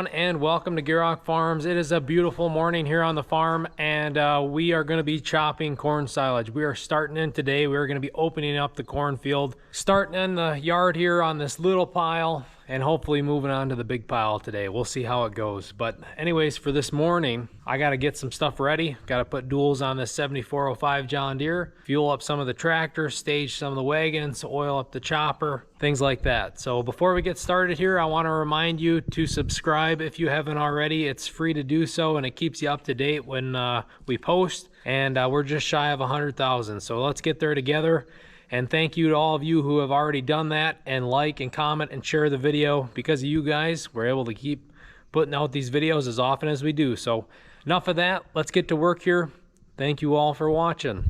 everyone, and welcome to Gierok Farms. It is a beautiful morning here on the farm, and we are going to be chopping corn silage. We are starting in today. We're going to be opening up the cornfield, starting in the yard here on this little pile, and hopefully moving on to the big pile today. We'll see how it goes. But anyways, for this morning, I got to get some stuff ready. Got to put duals on this 7405 John Deere, fuel up some of the tractors, stage some of the wagons, oil up the chopper, things like that. So before we get started here, I want to remind you to subscribe if you haven't already. It's free to do so, and it keeps you up to date when we post. And we're just shy of 100,000. So let's get there together. And thank you to all of you who have already done that, and like and comment and share the video. Because of you guys, we're able to keep putting out these videos as often as we do. So enough of that. Let's get to work here. Thank you all for watching.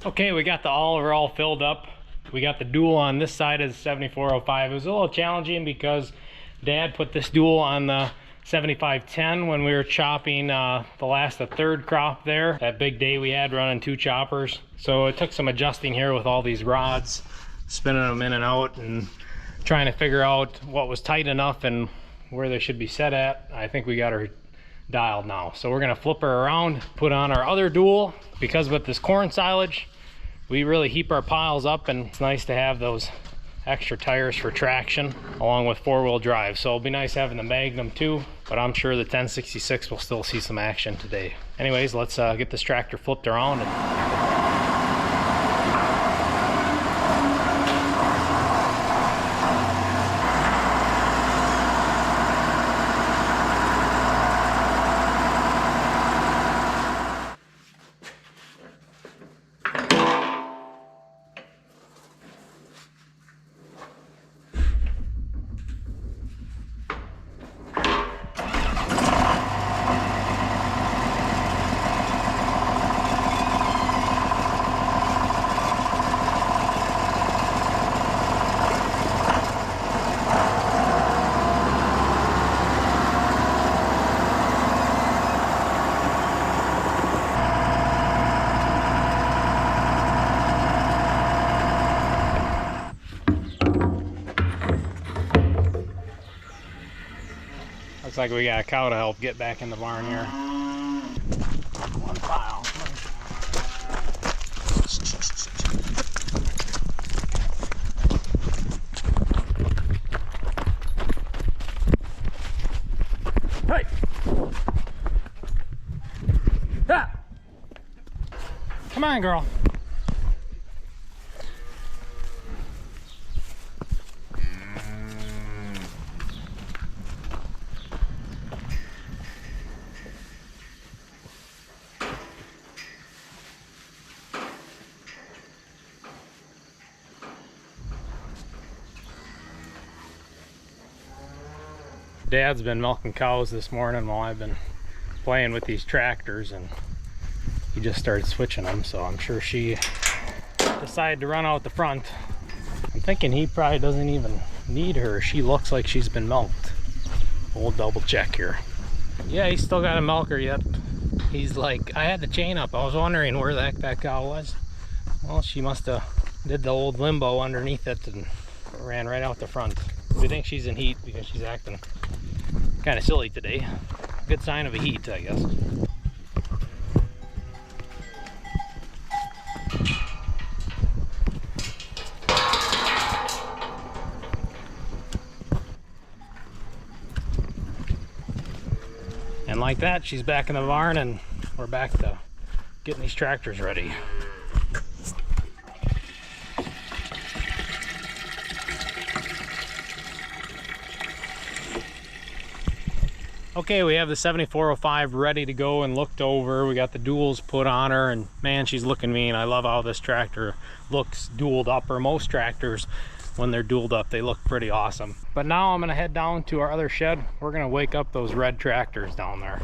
Okay, we got the oliver all filled up. We got the dual on this side of the 7405. It was a little challenging because Dad put this dual on the 7510 when we were chopping the third crop there. That big day we had running 2 choppers. So it took some adjusting here with all these rods, spinning them in and out and trying to figure out what was tight enough and where they should be set at. I think we got her dialed now. So we're gonna flip her around, put on our other dual, because with this corn silage, we really heap our piles up, and it's nice to have those extra tires for traction along with 4-wheel drive. So it'll be nice having the Magnum too, but I'm sure the 1066 will still see some action today. Anyways, let's get this tractor flipped around looks like we got a cow to help get back in the barn here. One pile. Hey! Ah! Come on, girl. Dad's been milking cows this morning while I've been playing with these tractors, and he just started switching them, so I'm sure she decided to run out the front. I'm thinking he probably doesn't even need her. She looks like she's been milked. We'll double check here. Yeah, he's still got a milker yet. He's like, I had the chain up. I was wondering where that cow was. Well, she must have did the old limbo underneath it and ran right out the front. We think she's in heat because she's acting kind of silly today. Good sign of a heat, I guess. And like that, she's back in the barn and we're back to getting these tractors ready. Okay, we have the 7405 ready to go and looked over. We got the duals put on her, and man, she's looking mean. I love how this tractor looks dualed up, or most tractors, when they're dualed up, they look pretty awesome. But now I'm gonna head down to our other shed. We're gonna wake up those red tractors down there.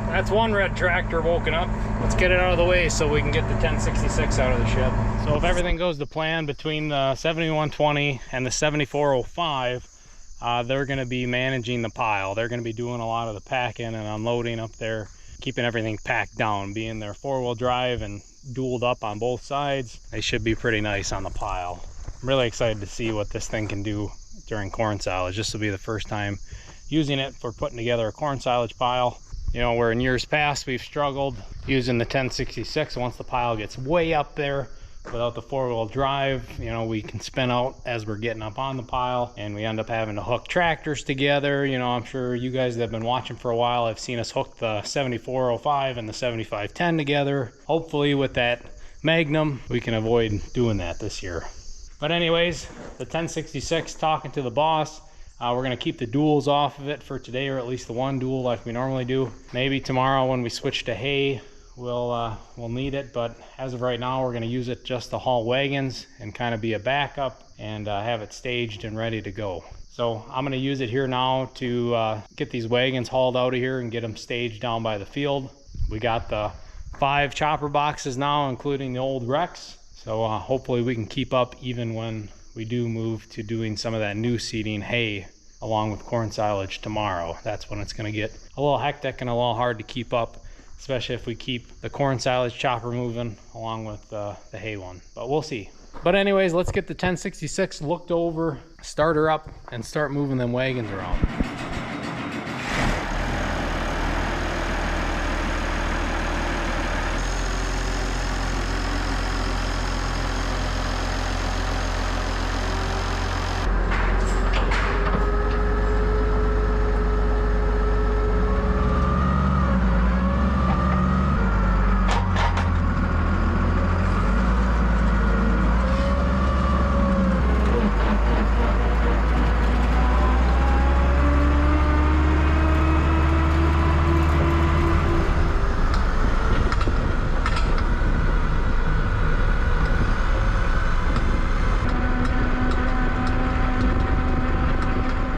That's one red tractor woken up. Let's get it out of the way so we can get the 1066 out of the shed. So if everything goes to plan between the 7120 and the 7405, they're going to be managing the pile. They're going to be doing a lot of the packing and unloading up there, keeping everything packed down. Being their four-wheel drive and dualed up on both sides, they should be pretty nice on the pile. I'm really excited to see what this thing can do during corn silage. This will be the first time using it for putting together a corn silage pile. You know, where in years past we've struggled using the 1066. Once the pile gets way up there without the four-wheel drive, you know, we can spin out as we're getting up on the pile, and we end up having to hook tractors together. You know, I'm sure you guys that have been watching for a while have seen us hook the 7405 and the 7510 together. Hopefully with that Magnum we can avoid doing that this year. But anyways, the 1066, talking to the boss, we're going to keep the duals off of it for today, or at least the one dual like we normally do. Maybe tomorrow when we switch to hay, we'll need it, but as of right now, we're going to use it just to haul wagons and kind of be a backup and have it staged and ready to go. So I'm going to use it here now to get these wagons hauled out of here and get them staged down by the field. We got the 5 chopper boxes now, including the old Rex. So hopefully we can keep up even when we do move to doing some of that new seeding hay along with corn silage tomorrow. That's when it's going to get a little hectic and a little hard to keep up, especially if we keep the corn silage chopper moving along with the hay one. But we'll see. But anyways, let's get the 1066 looked over, start her up, and start moving them wagons around.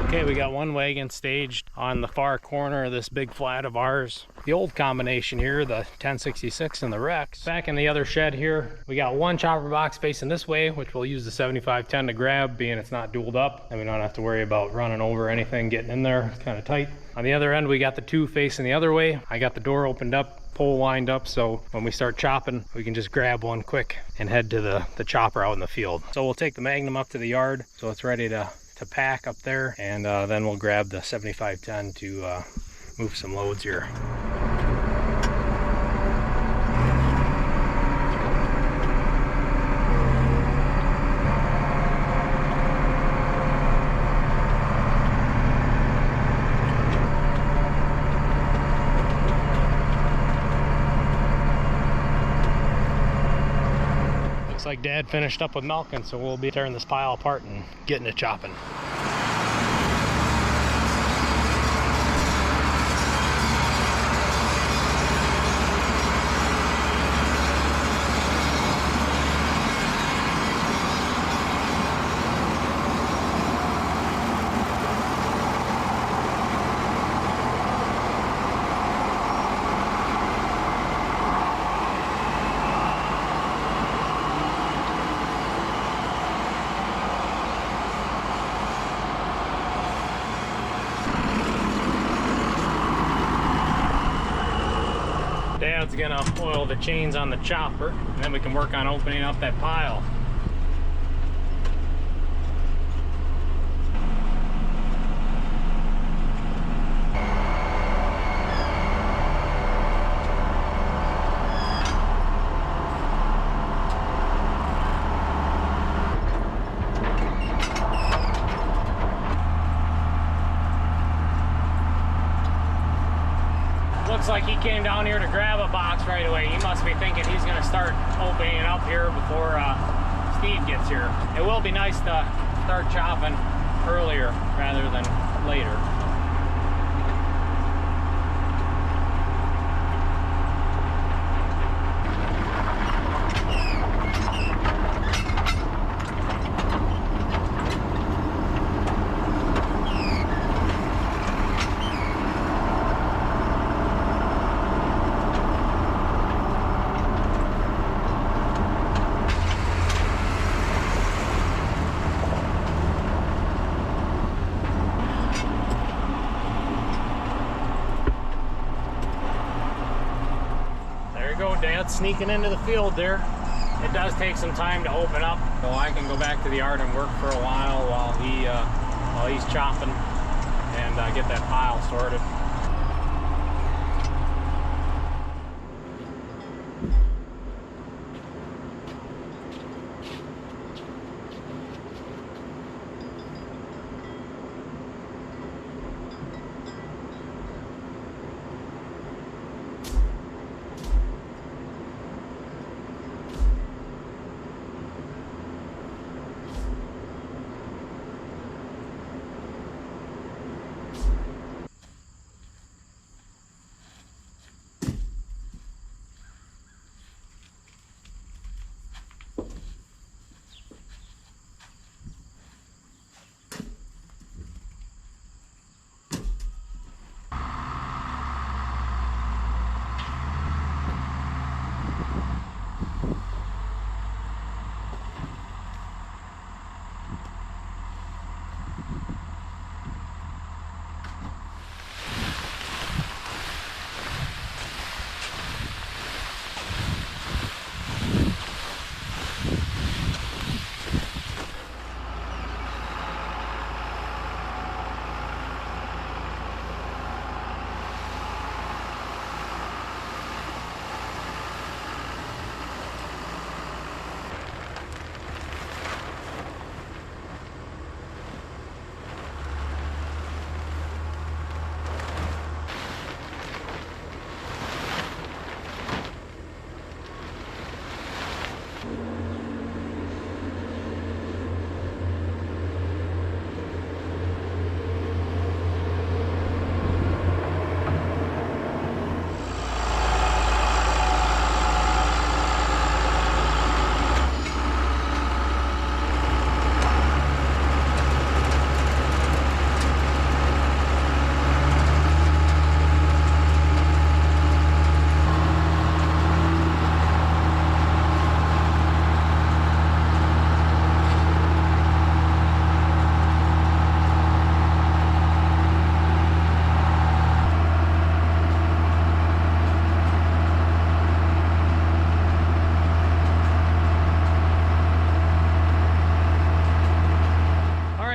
Okay, we got one wagon staged on the far corner of this big flat of ours. The old combination here, the 1066 and the Rex. Back in the other shed here, we got one chopper box facing this way, which we'll use the 7510 to grab, being it's not dualed up, and we don't have to worry about running over anything getting in there. It's kind of tight. On the other end, we got the 2 facing the other way. I got the door opened up, pole lined up, so when we start chopping, we can just grab one quick and head to the chopper out in the field. So we'll take the Magnum up to the yard so it's ready to pack up there, and then we'll grab the 7510 to move some loads here. Like Dad finished up with milking, so we'll be tearing this pile apart and getting it chopping. gonna oil the chains on the chopper, and then we can work on opening up that pile. Looks like he came down here to grab a box right away. He must be thinking he's going to start opening it up here before Steve gets here. It will be nice to start chopping earlier rather than later. Dad's sneaking into the field there. It does take some time to open up, so I can go back to the yard and work for a while while he's chopping and get that pile sorted.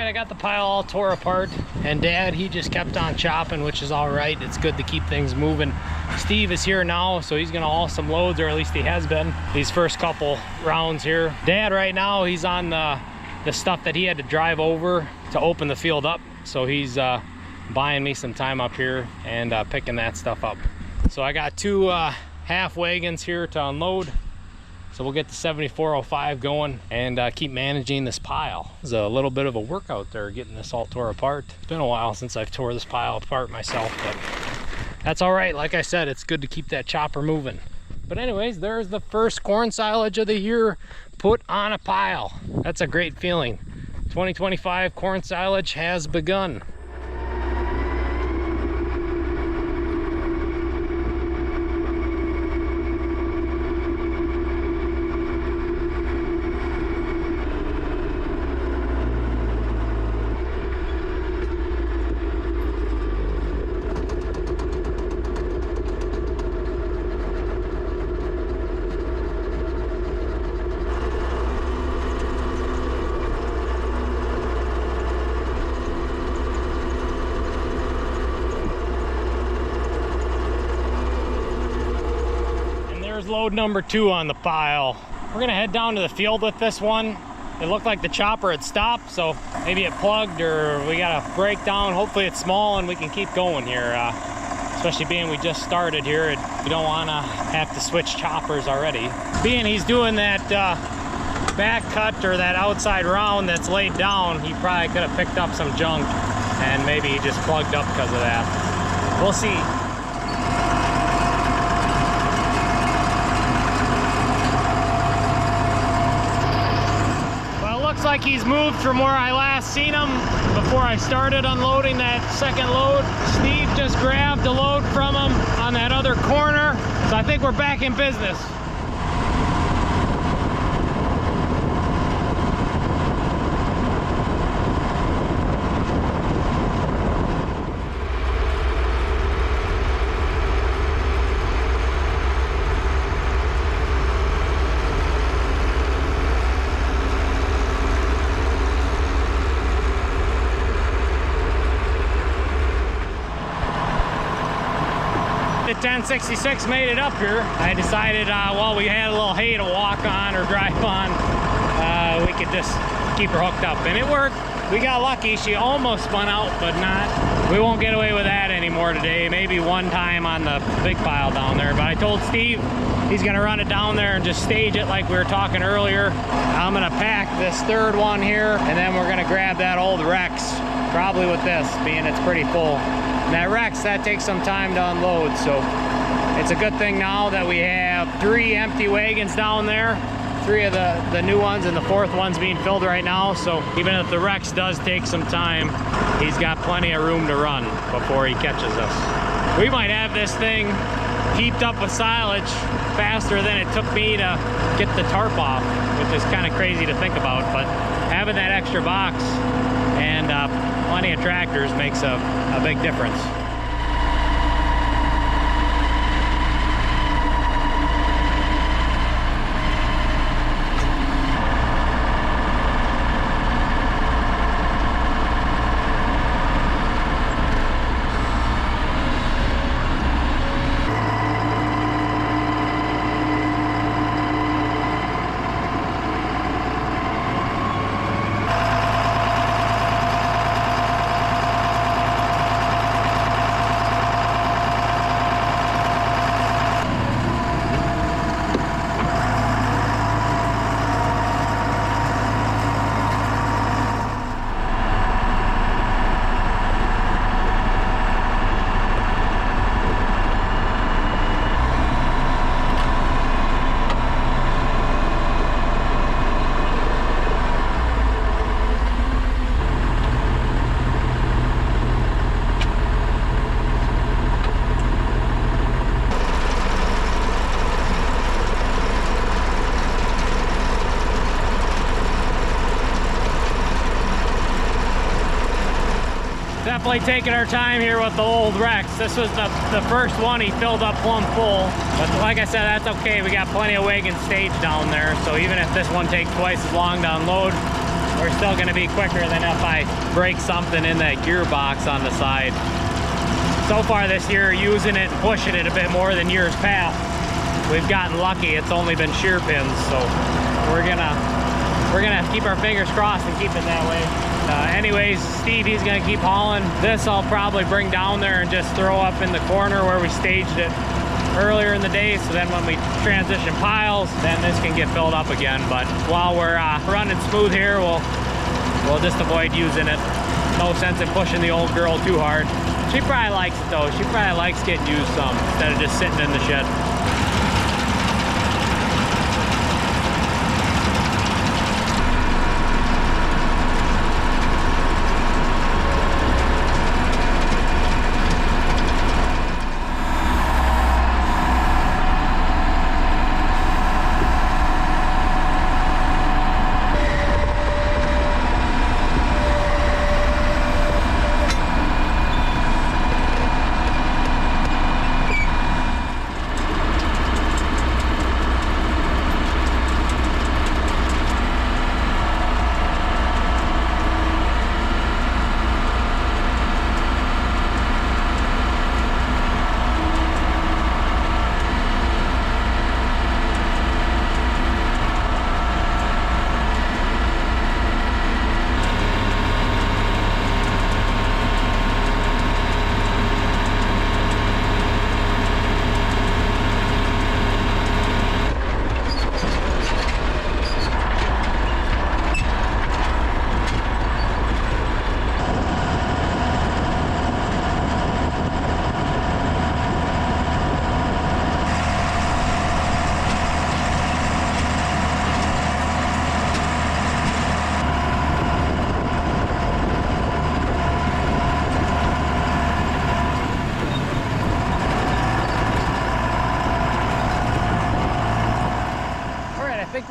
I got the pile all tore apart, and Dad, he just kept on chopping, which is all right. It's good to keep things moving. Steve is here now, so he's gonna haul some loads, or at least he has been these first couple rounds here. Dad right now, he's on the stuff that he had to drive over to open the field up, so he's buying me some time up here and picking that stuff up. So I got two half wagons here to unload. So we'll get the 7405 going and keep managing this pile. It's a little bit of a workout there, getting this all tore apart. It's been a while since I've tore this pile apart myself, but that's all right. Like I said, it's good to keep that chopper moving. But anyways, there's the first corn silage of the year put on a pile. That's a great feeling. 2025 corn silage has begun. load number 2 on the pile. We're gonna head down to the field with this one. It looked like the chopper had stopped, so maybe it plugged or we got a breakdown. Hopefully it's small and we can keep going here. Especially being we just started here, we don't wanna have to switch choppers already. Being he's doing that back cut or that outside round that's laid down, he probably could have picked up some junk and maybe he just plugged up because of that. We'll see. Looks like he's moved from where I last seen him before I started unloading that second load. Steve just grabbed a load from him on that other corner, so I think we're back in business. The 1066 made it up here. I decided, well, we had a little hay to walk on or drive on. We could just keep her hooked up, and it worked. We got lucky. She almost spun out, but not. We won't get away with that anymore today. Maybe one time on the big pile down there. But I told Steve he's gonna run it down there and just stage it like we were talking earlier. I'm gonna pack this third one here, and then we're gonna grab that old Rex, probably with this, being it's pretty full. And that Rex, that takes some time to unload, so it's a good thing now that we have 3 empty wagons down there, 3 of the new ones, and the 4th one's being filled right now. So even if the Rex does take some time, he's got plenty of room to run before he catches us. We might have this thing heaped up with silage faster than it took me to get the tarp off, which is kind of crazy to think about, but having that extra box and plenty of tractors makes a big difference. Definitely taking our time here with the old Rex. This was the first one he filled up plumb full. But like I said, that's okay. We got plenty of wagon stage down there. So even if this one takes twice as long to unload, we're still gonna be quicker than if I break something in that gearbox on the side. So far this year, using it and pushing it a bit more than years past, we've gotten lucky. It's only been shear pins. So we're gonna keep our fingers crossed and keep it that way. Anyways, Steve, he's gonna keep hauling. This I'll probably bring down there and just throw up in the corner where we staged it earlier in the day, so then when we transition piles, then this can get filled up again. But while we're running smooth here, we'll just avoid using it. No sense in pushing the old girl too hard. She probably likes it though. She probably likes getting used some instead of just sitting in the shed.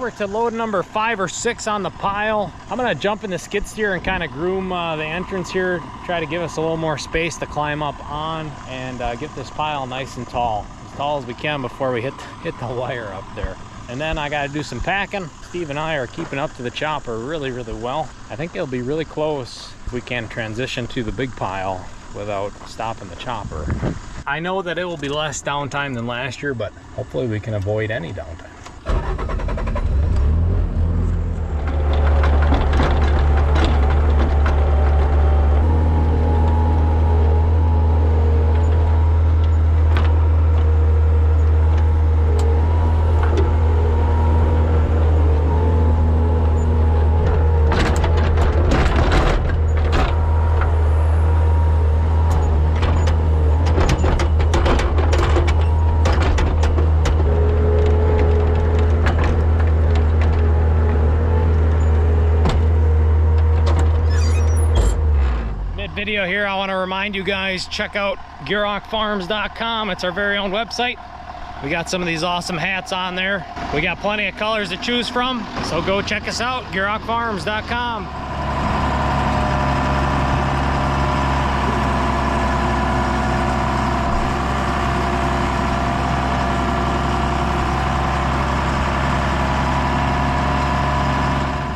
we're to load number 5 or 6 on the pile. I'm gonna jump in the skid steer and kind of groom the entrance here, try to give us a little more space to climb up on and get this pile nice and tall as we can before we hit the wire up there. And then I got to do some packing. Steve and I are keeping up to the chopper really, really well. I think it'll be really close if we can transition to the big pile without stopping the chopper. I know that it will be less downtime than last year, but hopefully we can avoid any downtime. Video here, I want to remind you guys, check out GierokFarms.com. It's our very own website. We got some of these awesome hats on there. We got plenty of colors to choose from, so go check us out, GierokFarms.com.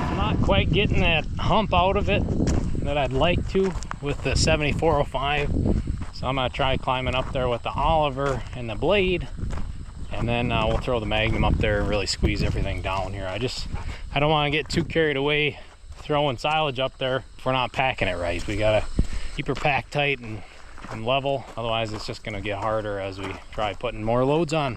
I'm not quite getting that hump out of it that I'd like to with the 7405, so I'm gonna try climbing up there with the Oliver and the blade, and then we'll throw the Magnum up there and really squeeze everything down here. I don't want to get too carried away throwing silage up there if we're not packing it right. We gotta keep her packed tight and level, otherwise it's just gonna get harder as we try putting more loads on.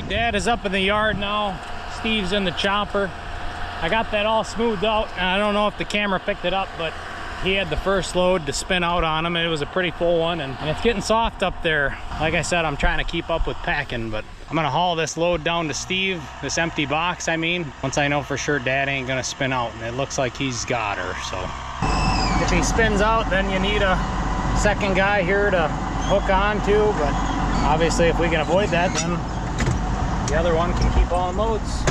Dad is up in the yard now. Steve's in the chopper. I got that all smoothed out, and I don't know if the camera picked it up, but he had the first load to spin out on him, and it was a pretty full one, and it's getting soft up there. Like I said, I'm trying to keep up with packing, but I'm gonna haul this load down to Steve, this empty box, I mean, once I know for sure Dad ain't gonna spin out, and it looks like he's got her, so. If he spins out, then you need a second guy here to hook on to, but obviously if we can avoid that, then the other one can keep all the loads.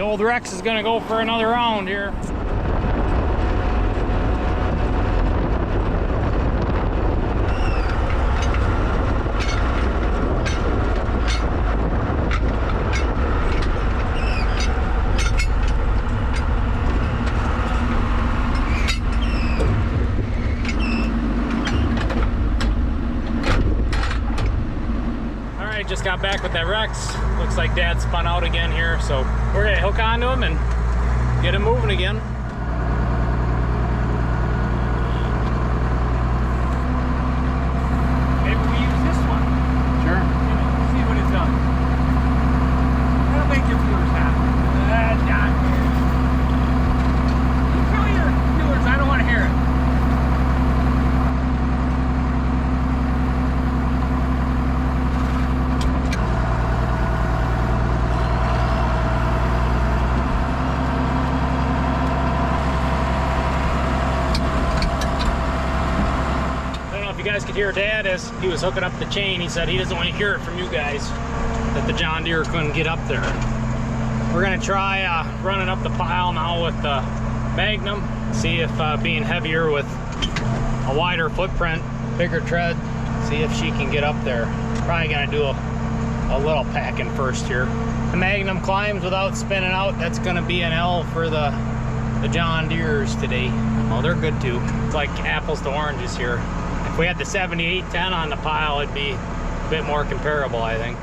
Old Rex is gonna go for another round here. Alright, just got back with that Rex. Looks like Dad spun out again here, so we're gonna hook onto him and get him moving again. Maybe we use this one. Sure. See what it's done. That'll make your viewers happy. You tell your viewers I don't want to hear it. You guys could hear Dad as he was hooking up the chain. He said he doesn't want to hear it from you guys that the John Deere couldn't get up there. We're gonna try running up the pile now with the Magnum, see if being heavier with a wider footprint, bigger tread, see if she can get up there. Probably gonna do a little packing first here. The Magnum climbs without spinning out. That's gonna be an L for the John Deeres today. Oh, they're good too. It's like apples to oranges here. If we had the 7810 on the pile, it'd be a bit more comparable, I think.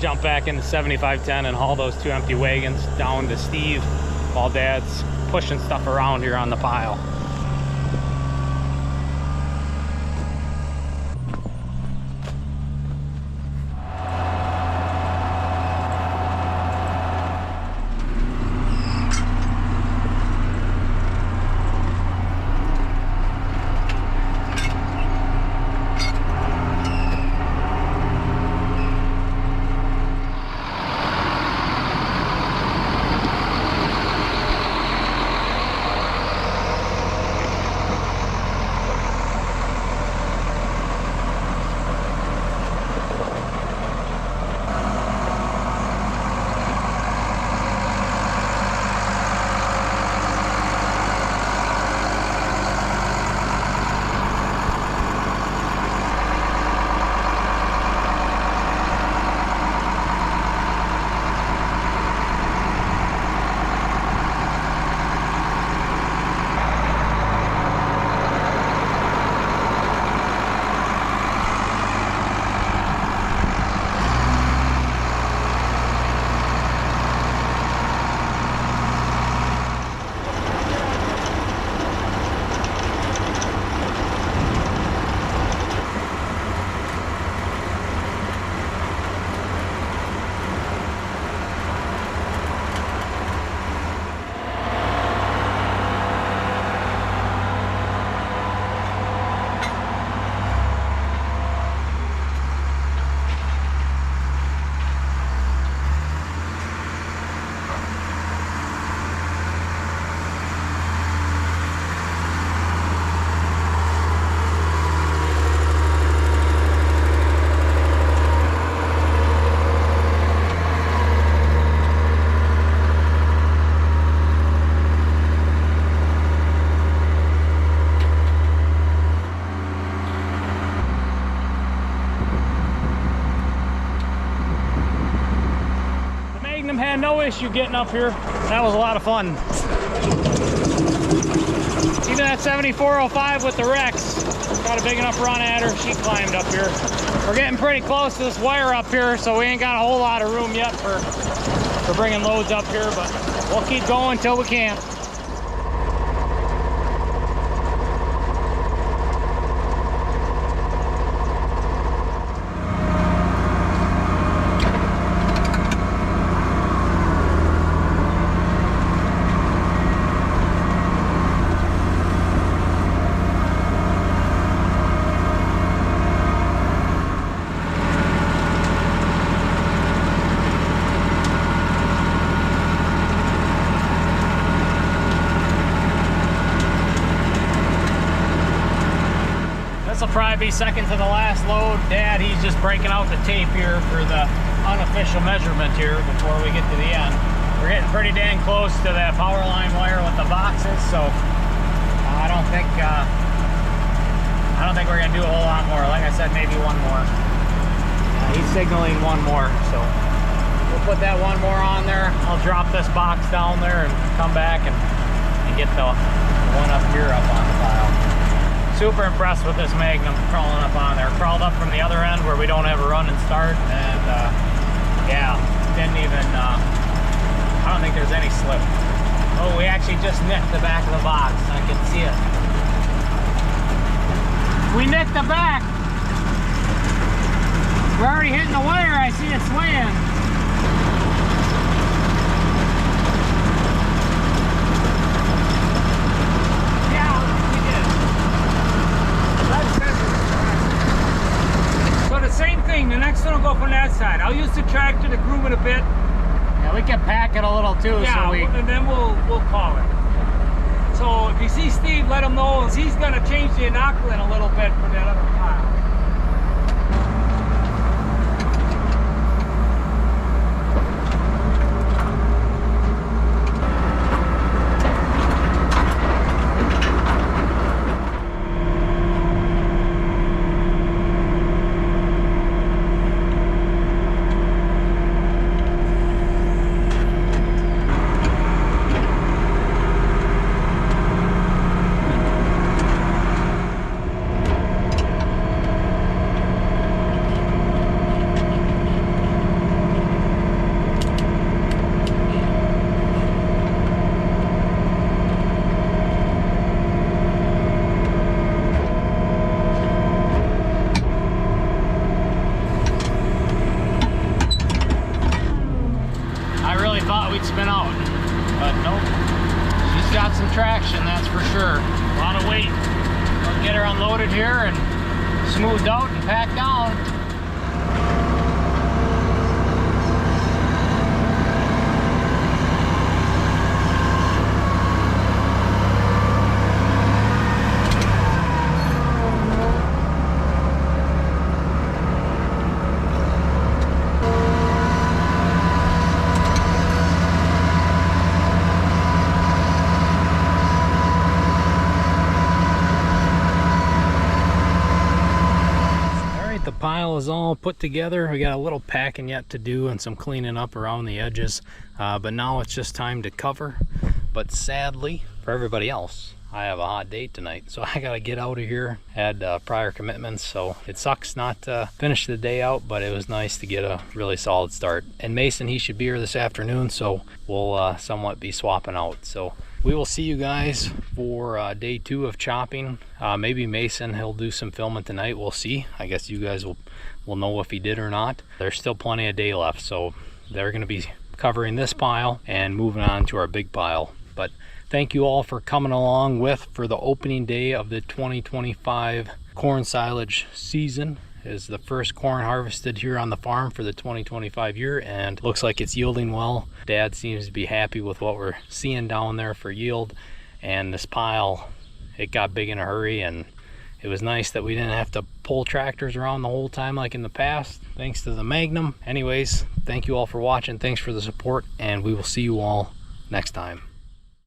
Jump back into 7510 and haul those two empty wagons down to Steve while Dad's pushing stuff around here on the pile. Magnum had no issue getting up here. That was a lot of fun. Even that 7405 with the Rex, got a big enough run at her. She climbed up here. We're getting pretty close to this wire up here, so we ain't got a whole lot of room yet for bringing loads up here, but we'll keep going until we can. This will probably be second to the last load. Dad, he's just breaking out the tape here for the unofficial measurement here before we get to the end. We're getting pretty dang close to that power line wire with the boxes, so I don't think we're gonna do a whole lot more. Like I said, maybe one more. He's signaling one more, so we'll put that one more on there. I'll drop this box down there and come back and get the one up here up on the pile. Super impressed with this Magnum crawling up on there. Crawled up from the other end where we don't have a run and start, and yeah, didn't even, I don't think there's any slip. Oh, we actually just nicked the back of the box. I can see it. We nicked the back. We're already hitting the wire. I see it swaying. Same thing, the next one will go from that side. I'll use the tractor to groove it a bit. Yeah, we can pack it a little too. Yeah, so and then we'll call it. So if you see Steve, let him know he's gonna change the inoculant a little bit for that other pile. Spin out, but nope, she's got some traction, that's for sure. A lot of weight. We'll get her unloaded here and smoothed out and packed down. Pile is all put together. We got a little packing yet to do and some cleaning up around the edges, but now it's just time to cover. But sadly for everybody else, I have a hot date tonight, so I gotta get out of here. Had prior commitments, so it sucks not to finish the day out, but it was nice to get a really solid start. And Mason, he should be here this afternoon, so we'll somewhat be swapping out. So we will see you guys for day 2 of chopping. Maybe Mason, he'll do some filming tonight. We'll see. I guess you guys will know if he did or not. There's still plenty of day left, so they're going to be covering this pile and moving on to our big pile. But thank you all for coming along for the opening day of the 2025 corn silage season. Is the first corn harvested here on the farm for the 2025 year, and looks like it's yielding well. Dad seems to be happy with what we're seeing down there for yield, and this pile, it got big in a hurry, and it was nice that we didn't have to pull tractors around the whole time like in the past, thanks to the Magnum. Anyways, thank you all for watching, thanks for the support, and we will see you all next time.